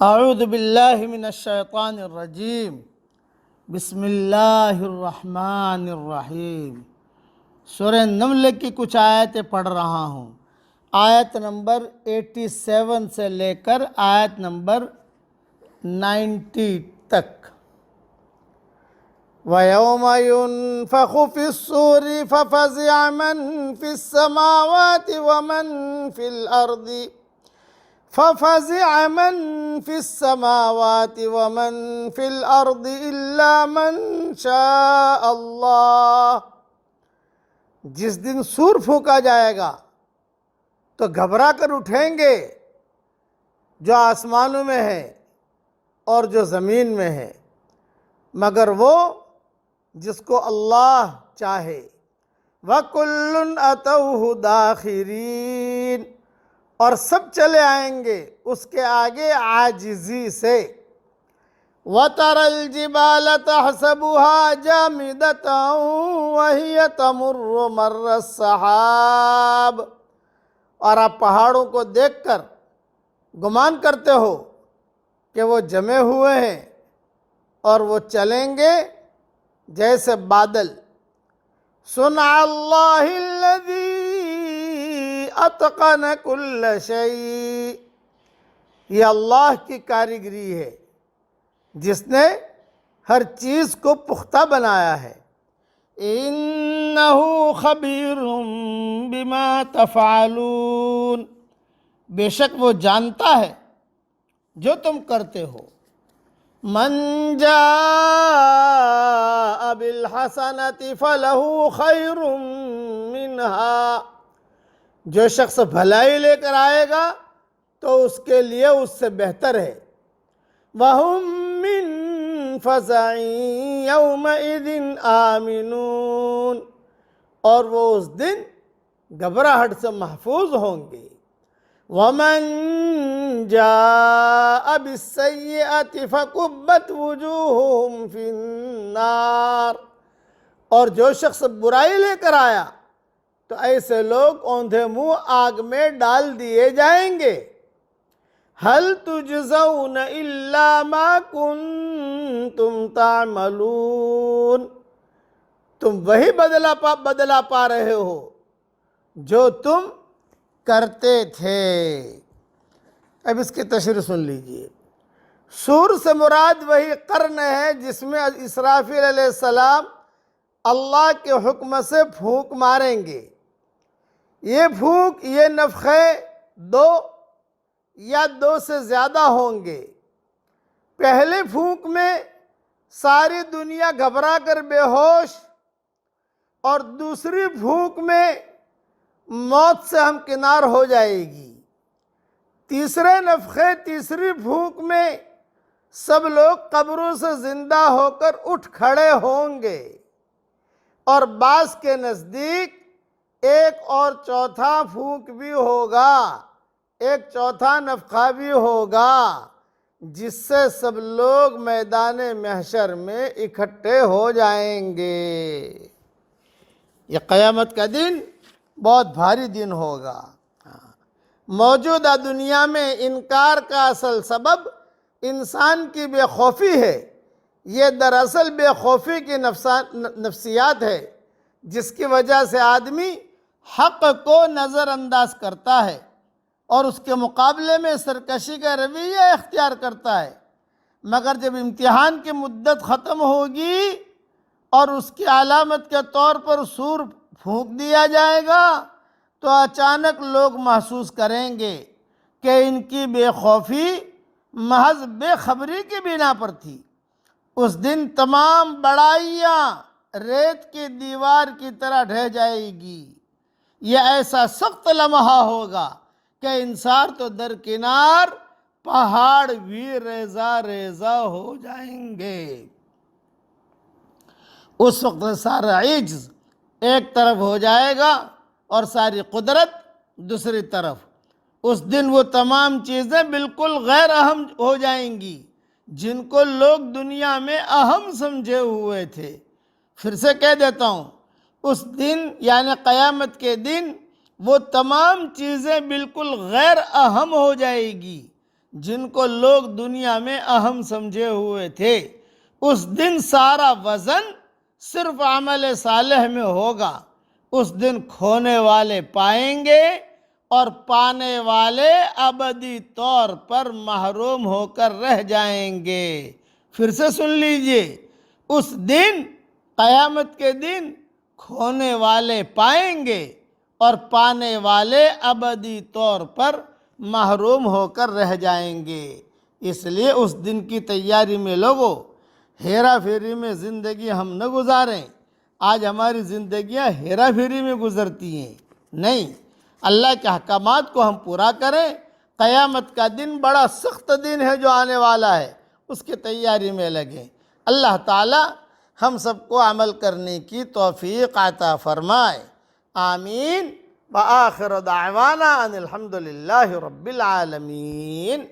اعوذ باللہ من الشیطان الرجیم، بسم اللہ الرحمن الرحیم۔ سورہ نمل کی کچھ آیتیں پڑھ رہا ہوں، آیت نمبر 87 سے لے کر آیت نمبر 90 تک۔ وَيَوْمَ يُنفَخُ فِي الصُّورِ فَفَزِعَ مَن فِي السَّمَاوَاتِ وَمَن فِي الْأَرْضِ إِلَّا مَن شَاءَ اللَّهُ۔ جس دن سور پھونکا جائے گا تو گھبرا کر اٹھیں گے جو آسمانوں میں ہے اور جو زمین میں ہے، مگر وہ جس کو اللہ چاہے۔ وَكُلٌّ أَتَوْهُ دَاخِرِينَ، اور سب چلے آئیں گے اس کے آگے عاجزی سے۔ وَتَرَى الْجِبَالَ تَحْسَبُهَا جَامِدَةً وَهِيَ تَمُرُّ مَرَّ السَّحَابِ، اور آپ پہاڑوں کو دیکھ کر گمان کرتے ہو کہ وہ جمے ہوئے ہیں اور وہ چلیں گے جیسے بادل۔ صُنْعَ اللَّهِ الَّذِي أَتْقَنَ كُلَّ شَيْءٍ، یہ اللہ کی کاریگری ہے جس نے ہر چیز کو پختہ بنایا ہے۔ إِنَّهُ خَبِيرٌ بِمَا تَفْعَلُونَ، بے شک وہ جانتا ہے جو تم کرتے ہو۔ مَنْ جَاءَ بِالْحَسَنَةِ فَلَهُ خَيْرٌ مِّنْهَا، جو شخص بھلائی لے کر آئے گا تو اس کے لیے اس سے بہتر ہے۔ وَهُمْ مِنْ فَزَعٍ يَوْمَئِذٍ آمِنُونَ، اور وہ اس دن گھبراہٹ سے محفوظ ہوں گے۔ وَمَنْ جَاءَ بِالسَّيِّئَةِ فَكُبَّتْ وُجُوهُهُمْ فِي النَّارِ، اور جو شخص برائی لے کر آیا تو ایسے لوگ اوندھے منہ آگ میں ڈال دیے جائیں گے۔ هَلْ تُجْزَوْنَ إِلَّا مَا كُنْتُمْ تَعْمَلُونَ، تم وہی بدلہ پا رہے ہو جو تم کرتے تھے۔ اب اس کی تشریح سن لیجئے۔ سور سے مراد وہی قرن ہے جس میں اسرافیل علیہ السلام اللہ کے حکم سے پھونک ماریں گے۔ یہ پھونک، یہ نفخے دو یا دو سے زیادہ ہوں گے۔ پہلے پھونک میں ساری دنیا گھبرا کر بے ہوش، اور دوسری پھونک میں موت سے ہمکنار ہو جائے گی۔ تیسرے نفخے، تیسری پھونک میں سب لوگ قبروں سے زندہ ہو کر اٹھ کھڑے ہوں گے، اور بعض کے نزدیک ایک اور چوتھا پھونک بھی ہوگا، ایک چوتھا نفخہ بھی ہوگا، جس سے سب لوگ میدان محشر میں اکٹھے ہو جائیں گے۔ یہ قیامت کا دن بہت بھاری دن ہوگا۔ موجودہ دنیا میں انکار کا اصل سبب انسان کی بے خوفی ہے۔ یہ دراصل بے خوفی کی نفسیات ہے جس کی وجہ سے آدمی حق کو نظر انداز کرتا ہے اور اس کے مقابلے میں سرکشی کا رویہ اختیار کرتا ہے۔ مگر جب امتحان کی مدت ختم ہوگی اور اس کی علامت کے طور پر سور پھونک دیا جائے گا تو اچانک لوگ محسوس کریں گے کہ ان کی بے خوفی محض بے خبری کی بنا پر تھی۔ اس دن تمام بڑائیاں ریت کی دیوار کی طرح ڈھہ جائے گی۔ یہ ایسا سخت لمحہ ہوگا کہ انسان تو درکنار، پہاڑ بھی ریزہ ریزہ ہو جائیں گے۔ اس وقت سارا عجز ایک طرف ہو جائے گا اور ساری قدرت دوسری طرف۔ اس دن وہ تمام چیزیں بالکل غیر اہم ہو جائیں گی جن کو لوگ دنیا میں اہم سمجھے ہوئے تھے۔ پھر سے کہہ دیتا ہوں، اس دن یعنی قیامت کے دن وہ تمام چیزیں بالکل غیر اہم ہو جائے گی جن کو لوگ دنیا میں اہم سمجھے ہوئے تھے، اس دن سارا وزن صرف عمل صالح میں ہوگا۔ اس دن کھونے والے پائیں گے اور پانے والے ابدی طور پر محروم ہو کر رہ جائیں گے۔ پھر سے سن لیجئے، اس دن، قیامت کے دن، کھونے والے پائیں گے اور پانے والے ابدی طور پر محروم ہو کر رہ جائیں گے۔ اس لیے اس دن کی تیاری میں لوگوں، ہیرا پھیری میں زندگی ہم نہ گزاریں۔ آج ہماری زندگیاں ہیرا پھیری میں گزرتی ہیں، نہیں، اللہ کے احکامات کو ہم پورا کریں۔ قیامت کا دن بڑا سخت دن ہے جو آنے والا ہے، اس کی تیاری میں لگیں۔ اللہ تعالی ہم سب کو عمل کرنے کی توفیق عطا فرمائے، آمین۔ وآخر دعوانا ان الحمد للہ رب العالمین۔